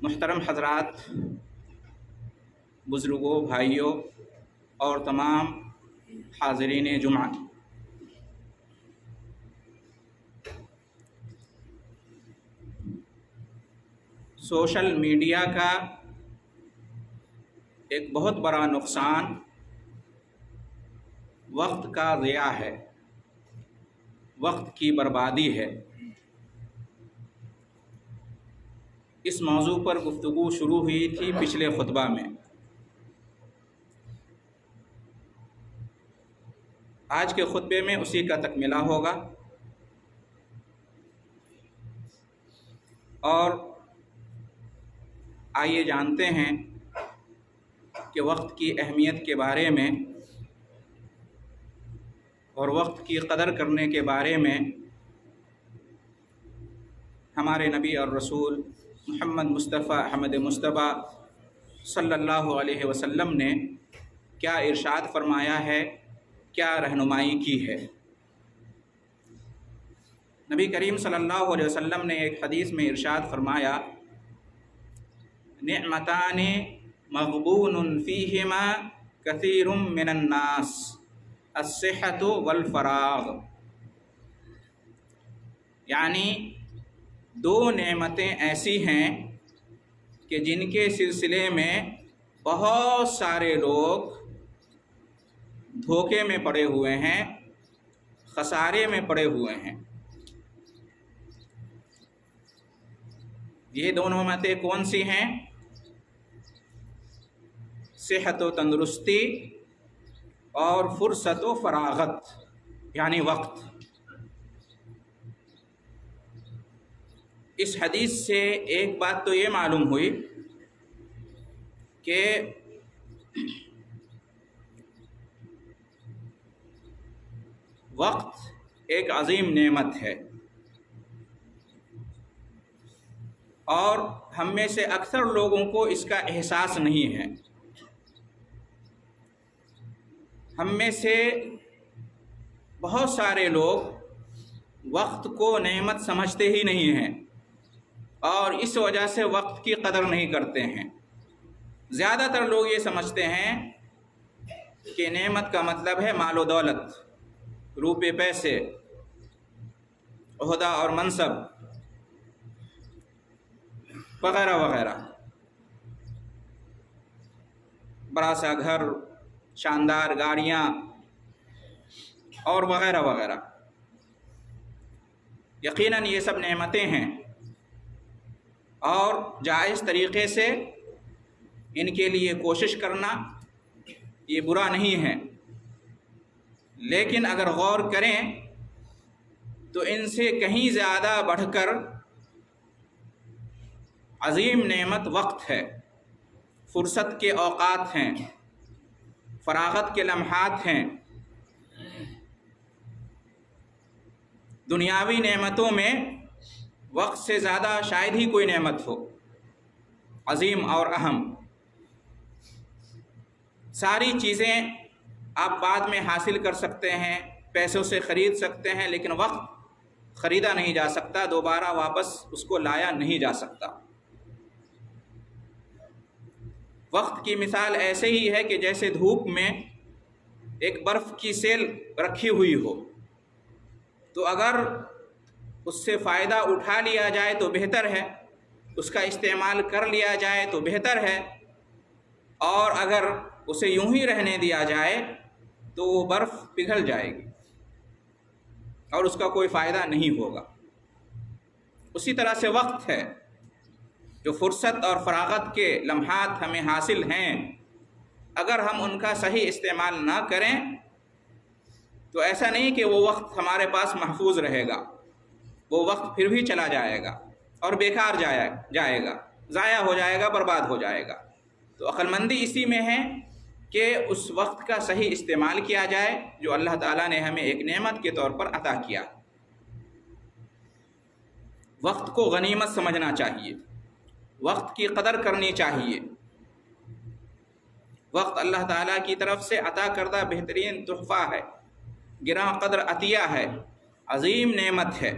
محترم حضرات، بزرگوں، بھائیوں اور تمام حاضرین جمعہ، سوشل میڈیا کا ایک بہت بڑا نقصان وقت کا ضیاع ہے، وقت کی بربادی ہے۔ اس موضوع پر گفتگو شروع ہوئی تھی پچھلے خطبہ میں۔ آج کے خطبے میں اسی کا تکملہ ہوگا، اور آئیے جانتے ہیں کہ وقت کی اہمیت کے بارے میں اور وقت کی قدر کرنے کے بارے میں ہمارے نبی اور رسول محمد مصطفیٰ احمد مصطفیٰ صلی اللہ علیہ وسلم نے کیا ارشاد فرمایا ہے، کیا رہنمائی کی ہے۔ نبی کریم صلی اللہ علیہ وسلم نے ایک حدیث میں ارشاد فرمایا، نعمتان مغبون فیہما کثیر من الناس، الصحت والفراغ، یعنی دو نعمتیں ایسی ہیں کہ جن کے سلسلے میں بہت سارے لوگ دھوکے میں پڑے ہوئے ہیں، خسارے میں پڑے ہوئے ہیں۔ یہ دونوں نعمتیں کون سی ہیں؟ صحت و تندرستی اور فرصت و فراغت، یعنی وقت۔ اس حدیث سے ایک بات تو یہ معلوم ہوئی کہ وقت ایک عظیم نعمت ہے، اور ہم میں سے اکثر لوگوں کو اس کا احساس نہیں ہے۔ ہم میں سے بہت سارے لوگ وقت کو نعمت سمجھتے ہی نہیں ہیں، اور اس وجہ سے وقت کی قدر نہیں کرتے ہیں۔ زیادہ تر لوگ یہ سمجھتے ہیں کہ نعمت کا مطلب ہے مال و دولت، روپے پیسے، عہدہ اور منصب وغیرہ وغیرہ، بڑا سا گھر، شاندار گاڑیاں اور وغیرہ وغیرہ۔ یقیناً یہ سب نعمتیں ہیں، اور جائز طریقے سے ان کے لیے کوشش کرنا یہ برا نہیں ہے، لیکن اگر غور کریں تو ان سے کہیں زیادہ بڑھ کر عظیم نعمت وقت ہے، فرصت کے اوقات ہیں، فراغت کے لمحات ہیں۔ دنیاوی نعمتوں میں وقت سے زیادہ شاید ہی کوئی نعمت ہو، عظیم اور اہم۔ ساری چیزیں آپ بعد میں حاصل کر سکتے ہیں، پیسوں سے خرید سکتے ہیں، لیکن وقت خریدا نہیں جا سکتا، دوبارہ واپس اس کو لایا نہیں جا سکتا۔ وقت کی مثال ایسے ہی ہے کہ جیسے دھوپ میں ایک برف کی سیل رکھی ہوئی ہو، تو اگر اس سے فائدہ اٹھا لیا جائے تو بہتر ہے، اس کا استعمال کر لیا جائے تو بہتر ہے، اور اگر اسے یوں ہی رہنے دیا جائے تو وہ برف پگھل جائے گی اور اس کا کوئی فائدہ نہیں ہوگا۔ اسی طرح سے وقت ہے، جو فرصت اور فراغت کے لمحات ہمیں حاصل ہیں، اگر ہم ان کا صحیح استعمال نہ کریں تو ایسا نہیں کہ وہ وقت ہمارے پاس محفوظ رہے گا، وہ وقت پھر بھی چلا جائے گا اور بیکار جائے گا، ضائع ہو جائے گا، برباد ہو جائے گا۔ تو عقل مندی اسی میں ہے کہ اس وقت کا صحیح استعمال کیا جائے جو اللہ تعالیٰ نے ہمیں ایک نعمت کے طور پر عطا کیا۔ وقت کو غنیمت سمجھنا چاہیے، وقت کی قدر کرنی چاہیے۔ وقت اللہ تعالیٰ کی طرف سے عطا کردہ بہترین تحفہ ہے، گراں قدر عطیہ ہے، عظیم نعمت ہے۔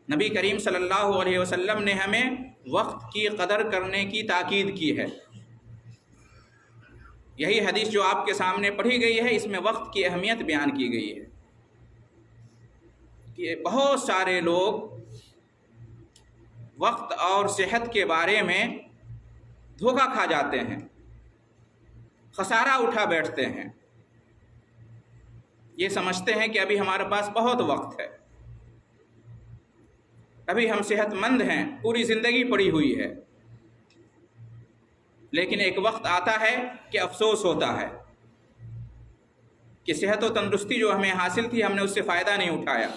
نبی کریم صلی اللہ علیہ وسلم نے ہمیں وقت کی قدر کرنے کی تاکید کی ہے۔ یہی حدیث جو آپ کے سامنے پڑھی گئی ہے، اس میں وقت کی اہمیت بیان کی گئی ہے کہ بہت سارے لوگ وقت اور صحت کے بارے میں دھوکہ کھا جاتے ہیں، خسارہ اٹھا بیٹھتے ہیں، یہ سمجھتے ہیں کہ ابھی ہمارے پاس بہت وقت ہے، ابھی ہم صحت مند ہیں، پوری زندگی پڑی ہوئی ہے۔ لیکن ایک وقت آتا ہے کہ افسوس ہوتا ہے کہ صحت و تندرستی جو ہمیں حاصل تھی، ہم نے اس سے فائدہ نہیں اٹھایا،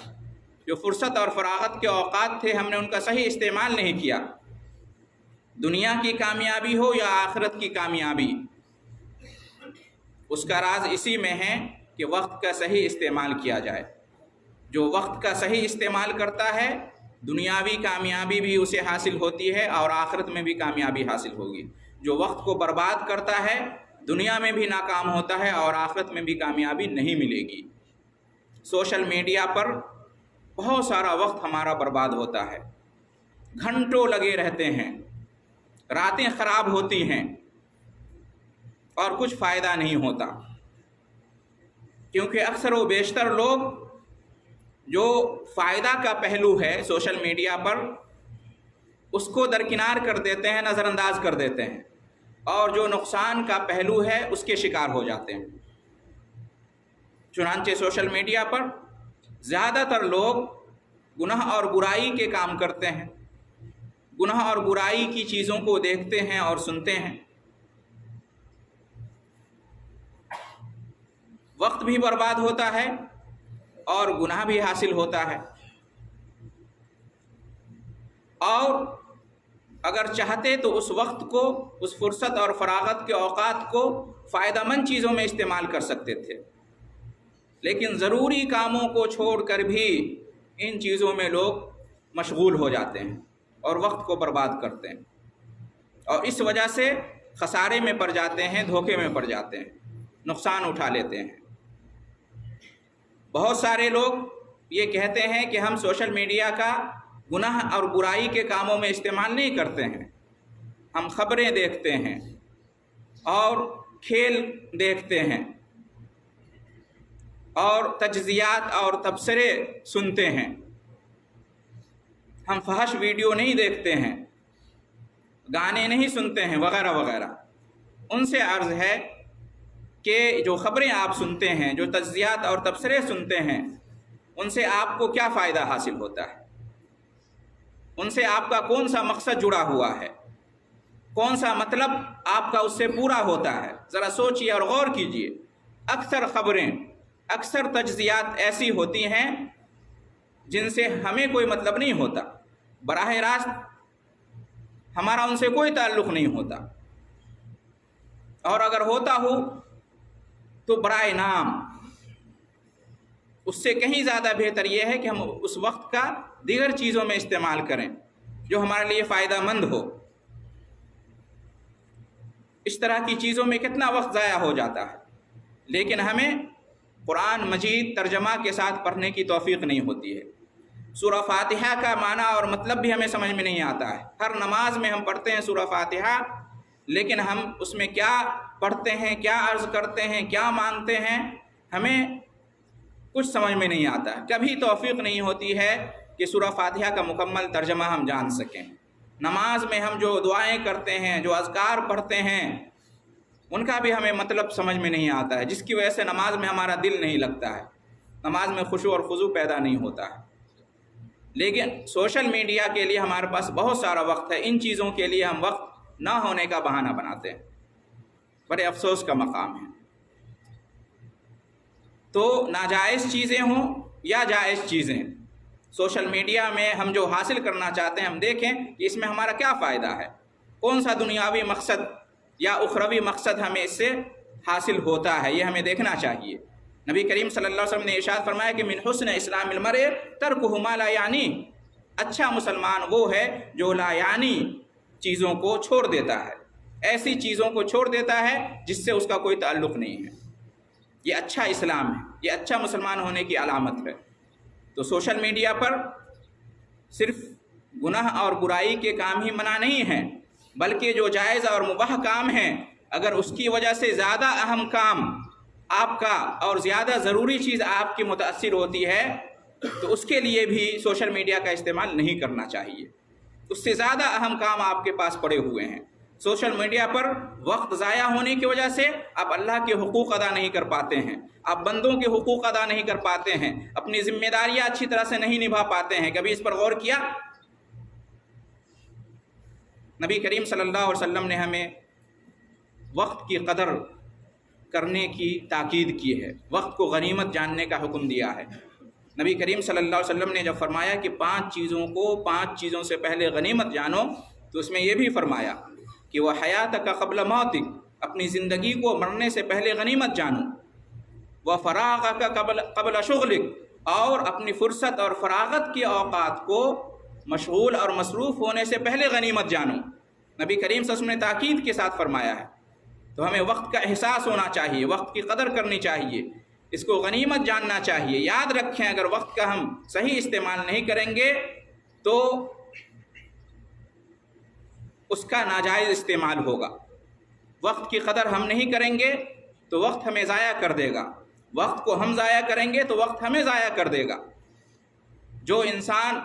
جو فرصت اور فراغت کے اوقات تھے ہم نے ان کا صحیح استعمال نہیں کیا۔ دنیا کی کامیابی ہو یا آخرت کی کامیابی، اس کا راز اسی میں ہے کہ وقت کا صحیح استعمال کیا جائے۔ جو وقت کا صحیح استعمال کرتا ہے، دنیاوی کامیابی بھی اسے حاصل ہوتی ہے اور آخرت میں بھی کامیابی حاصل ہوگی۔ جو وقت کو برباد کرتا ہے، دنیا میں بھی ناکام ہوتا ہے اور آخرت میں بھی کامیابی نہیں ملے گی۔ سوشل میڈیا پر بہت سارا وقت ہمارا برباد ہوتا ہے، گھنٹوں لگے رہتے ہیں، راتیں خراب ہوتی ہیں اور کچھ فائدہ نہیں ہوتا، کیونکہ اکثر و بیشتر لوگ جو فائدہ کا پہلو ہے سوشل میڈیا پر، اس کو درکنار کر دیتے ہیں، نظر انداز کر دیتے ہیں، اور جو نقصان کا پہلو ہے اس کے شکار ہو جاتے ہیں۔ چنانچہ سوشل میڈیا پر زیادہ تر لوگ گناہ اور برائی کے کام کرتے ہیں، گناہ اور برائی کی چیزوں کو دیکھتے ہیں اور سنتے ہیں۔ وقت بھی برباد ہوتا ہے اور گناہ بھی حاصل ہوتا ہے، اور اگر چاہتے تو اس وقت کو، اس فرصت اور فراغت کے اوقات کو فائدہ مند چیزوں میں استعمال کر سکتے تھے، لیکن ضروری کاموں کو چھوڑ کر بھی ان چیزوں میں لوگ مشغول ہو جاتے ہیں اور وقت کو برباد کرتے ہیں، اور اس وجہ سے خسارے میں پڑ جاتے ہیں، دھوکے میں پڑ جاتے ہیں، نقصان اٹھا لیتے ہیں۔ بہت سارے لوگ یہ کہتے ہیں کہ ہم سوشل میڈیا کا گناہ اور برائی کے کاموں میں استعمال نہیں کرتے ہیں، ہم خبریں دیکھتے ہیں اور کھیل دیکھتے ہیں اور تجزیات اور تبصرے سنتے ہیں، ہم فحش ویڈیو نہیں دیکھتے ہیں، گانے نہیں سنتے ہیں، وغیرہ وغیرہ۔ ان سے عرض ہے کہ جو خبریں آپ سنتے ہیں، جو تجزیات اور تبصرے سنتے ہیں، ان سے آپ کو کیا فائدہ حاصل ہوتا ہے؟ ان سے آپ کا کون سا مقصد جڑا ہوا ہے؟ کون سا مطلب آپ کا اس سے پورا ہوتا ہے؟ ذرا سوچئے اور غور کیجئے۔ اکثر خبریں، اکثر تجزیات ایسی ہوتی ہیں جن سے ہمیں کوئی مطلب نہیں ہوتا، براہ راست ہمارا ان سے کوئی تعلق نہیں ہوتا، اور اگر ہوتا ہو تو برائے نام۔ اس سے کہیں زیادہ بہتر یہ ہے کہ ہم اس وقت کا دیگر چیزوں میں استعمال کریں جو ہمارے لیے فائدہ مند ہو۔ اس طرح کی چیزوں میں کتنا وقت ضائع ہو جاتا ہے، لیکن ہمیں قرآن مجید ترجمہ کے ساتھ پڑھنے کی توفیق نہیں ہوتی ہے۔ سورہ فاتحہ کا معنی اور مطلب بھی ہمیں سمجھ میں نہیں آتا ہے۔ ہر نماز میں ہم پڑھتے ہیں سورہ فاتحہ، لیکن ہم اس میں کیا پڑھتے ہیں، کیا عرض کرتے ہیں، کیا مانگتے ہیں، ہمیں کچھ سمجھ میں نہیں آتا ہے۔ کبھی توفیق نہیں ہوتی ہے کہ سورہ فاتحہ کا مکمل ترجمہ ہم جان سکیں۔ نماز میں ہم جو دعائیں کرتے ہیں، جو اذکار پڑھتے ہیں، ان کا بھی ہمیں مطلب سمجھ میں نہیں آتا ہے، جس کی وجہ سے نماز میں ہمارا دل نہیں لگتا ہے، نماز میں خشوع اور خضوع پیدا نہیں ہوتا ہے۔ لیکن سوشل میڈیا کے لیے ہمارے پاس بہت سارا وقت ہے، ان چیزوں کے لیے ہم وقت نہ ہونے کا بہانہ بناتے ہیں، بڑے افسوس کا مقام ہے۔ تو ناجائز چیزیں ہوں یا جائز چیزیں، سوشل میڈیا میں ہم جو حاصل کرنا چاہتے ہیں، ہم دیکھیں کہ اس میں ہمارا کیا فائدہ ہے، کون سا دنیاوی مقصد یا اخروی مقصد ہمیں اس سے حاصل ہوتا ہے، یہ ہمیں دیکھنا چاہیے۔ نبی کریم صلی اللہ علیہ وسلم نے ارشاد فرمایا کہ من حسن اسلام المرء ترکہ ما لا یعنی، اچھا مسلمان وہ ہے جو لا یعنی چیزوں کو چھوڑ دیتا ہے، ایسی چیزوں کو چھوڑ دیتا ہے جس سے اس کا کوئی تعلق نہیں ہے۔ یہ اچھا اسلام ہے، یہ اچھا مسلمان ہونے کی علامت ہے۔ تو سوشل میڈیا پر صرف گناہ اور برائی کے کام ہی منع نہیں ہیں، بلکہ جو جائز اور مباح کام ہیں، اگر اس کی وجہ سے زیادہ اہم کام آپ کا اور زیادہ ضروری چیز آپ کی متاثر ہوتی ہے تو اس کے لیے بھی سوشل میڈیا کا استعمال نہیں کرنا چاہیے۔ اس سے زیادہ اہم کام آپ کے پاس پڑے ہوئے ہیں۔ سوشل میڈیا پر وقت ضائع ہونے کی وجہ سے آپ اللہ کے حقوق ادا نہیں کر پاتے ہیں، آپ بندوں کے حقوق ادا نہیں کر پاتے ہیں، اپنی ذمہ داریاں اچھی طرح سے نہیں نبھا پاتے ہیں۔ کبھی اس پر غور کیا؟ نبی کریم صلی اللہ علیہ وسلم نے ہمیں وقت کی قدر کرنے کی تاکید کی ہے، وقت کو غنیمت جاننے کا حکم دیا ہے۔ نبی کریم صلی اللہ علیہ وسلم نے جب فرمایا کہ 5 چیزوں سے پہلے غنیمت جانو، تو اس میں یہ بھی فرمایا کہ وہ حیاتک قبل موتک، اپنی زندگی کو مرنے سے پہلے غنیمت جانو، وہ فراغک قبل شغلک، اور اپنی فرصت اور فراغت کے اوقات کو مشغول اور مصروف ہونے سے پہلے غنیمت جانو۔ نبی کریم صلی اللہ علیہ وسلم نے تاکید کے ساتھ فرمایا ہے۔ تو ہمیں وقت کا احساس ہونا چاہیے، وقت کی قدر کرنی چاہیے، اس کو غنیمت جاننا چاہیے۔ یاد رکھیں اگر وقت کا ہم صحیح استعمال نہیں کریں گے تو اس کا ناجائز استعمال ہوگا۔ وقت کی قدر ہم نہیں کریں گے تو وقت ہمیں ضائع کر دے گا، وقت کو ہم ضائع کریں گے تو وقت ہمیں ضائع کر دے گا۔ جو انسان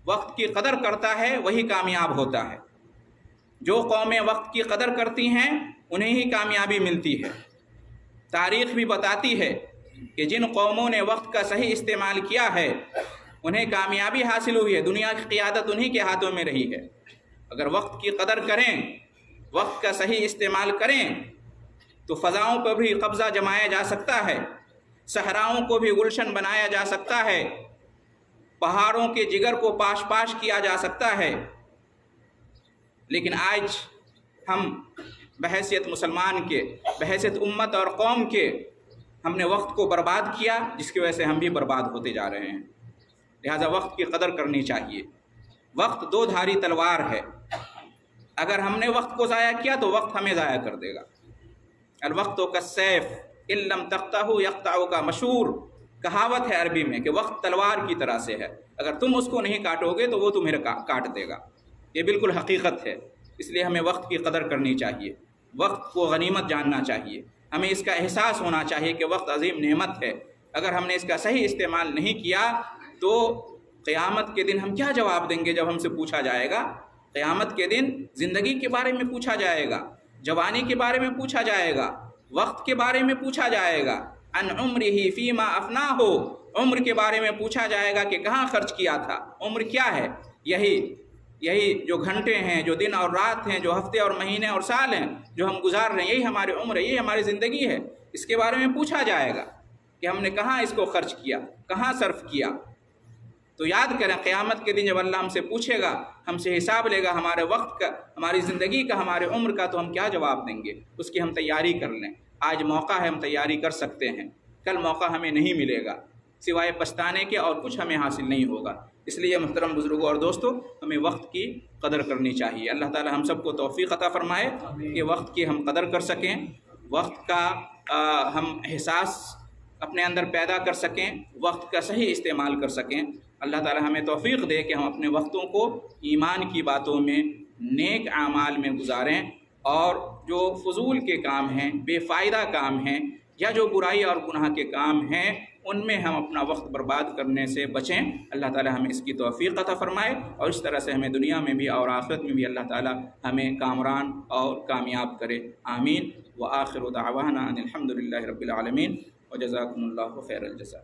وقت کی قدر کرتا ہے وہی کامیاب ہوتا ہے۔ جو قومیں وقت کی قدر کرتی ہیں انہیں ہی کامیابی ملتی ہے۔ تاریخ بھی بتاتی ہے کہ جن قوموں نے وقت کا صحیح استعمال کیا ہے انہیں کامیابی حاصل ہوئی ہے، دنیا کی قیادت انہی کے ہاتھوں میں رہی ہے۔ اگر وقت کی قدر کریں، وقت کا صحیح استعمال کریں تو فضاؤں پر بھی قبضہ جمایا جا سکتا ہے، صحراؤں کو بھی گلشن بنایا جا سکتا ہے، پہاڑوں کے جگر کو پاش پاش کیا جا سکتا ہے۔ لیکن آج ہم بحیثیت مسلمان کے، بحیثیت امت اور قوم کے، ہم نے وقت کو برباد کیا، جس کی وجہ سے ہم بھی برباد ہوتے جا رہے ہیں۔ لہٰذا وقت کی قدر کرنی چاہیے۔ وقت 2 دھاری تلوار ہے، اگر ہم نے وقت کو ضائع کیا تو وقت ہمیں ضائع کر دے گا۔ الوقت کالسیف ان لم تقطعہ یقطعک، مشہور کہاوت ہے عربی میں کہ وقت تلوار کی طرح سے ہے، اگر تم اس کو نہیں کاٹو گے تو وہ تمہیں کاٹ دے گا۔ یہ بالکل حقیقت ہے، اس لیے ہمیں وقت کی قدر کرنی چاہیے، وقت کو غنیمت جاننا چاہیے۔ ہمیں اس کا احساس ہونا چاہیے کہ وقت عظیم نعمت ہے، اگر ہم نے اس کا صحیح استعمال نہیں کیا تو قیامت کے دن ہم کیا جواب دیں گے جب ہم سے پوچھا جائے گا؟ قیامت کے دن زندگی کے بارے میں پوچھا جائے گا، جوانی کے بارے میں پوچھا جائے گا، وقت کے بارے میں پوچھا جائے گا، عن عمرہ فیما افناہ، عمر کے بارے میں پوچھا جائے گا کہ کہاں خرچ کیا تھا۔ عمر کیا ہے؟ یہی جو گھنٹے ہیں، جو دن اور رات ہیں، جو ہفتے اور مہینے اور سال ہیں جو ہم گزار رہے ہیں، یہی ہماری عمر ہے، یہی ہماری زندگی ہے۔ اس کے بارے میں پوچھا جائے گا کہ ہم نے کہاں اس کو خرچ کیا، کہاں صرف کیا۔ تو یاد کریں قیامت کے دن جب اللہ ہم سے پوچھے گا، ہم سے حساب لے گا ہمارے وقت کا، ہماری زندگی کا، ہمارے عمر کا، تو ہم کیا جواب دیں گے؟ اس کی ہم تیاری کر لیں۔ آج موقع ہے، ہم تیاری کر سکتے ہیں، کل موقع ہمیں نہیں ملے گا، سوائے پچھتانے کے اور کچھ ہمیں حاصل نہیں ہوگا۔ اس لیے محترم بزرگوں اور دوستوں، ہمیں وقت کی قدر کرنی چاہیے۔ اللہ تعالی ہم سب کو توفیق عطا فرمائے کہ وقت کی ہم قدر کر سکیں، وقت کا ہم احساس اپنے اندر پیدا کر سکیں، وقت کا صحیح استعمال کر سکیں۔ اللہ تعالی ہمیں توفیق دے کہ ہم اپنے وقتوں کو ایمان کی باتوں میں، نیک اعمال میں گزاریں، اور جو فضول کے کام ہیں، بے فائدہ کام ہیں، یا جو برائی اور گناہ کے کام ہیں ان میں ہم اپنا وقت برباد کرنے سے بچیں۔ اللہ تعالی ہمیں اس کی توفیق عطا فرمائے، اور اس طرح سے ہمیں دنیا میں بھی اور آخرت میں بھی اللہ تعالی ہمیں کامران اور کامیاب کرے۔ آمین۔ وآخر دعوانا ان الحمد للہ رب العالمین، وجزاکم اللہ خیر الجزاء۔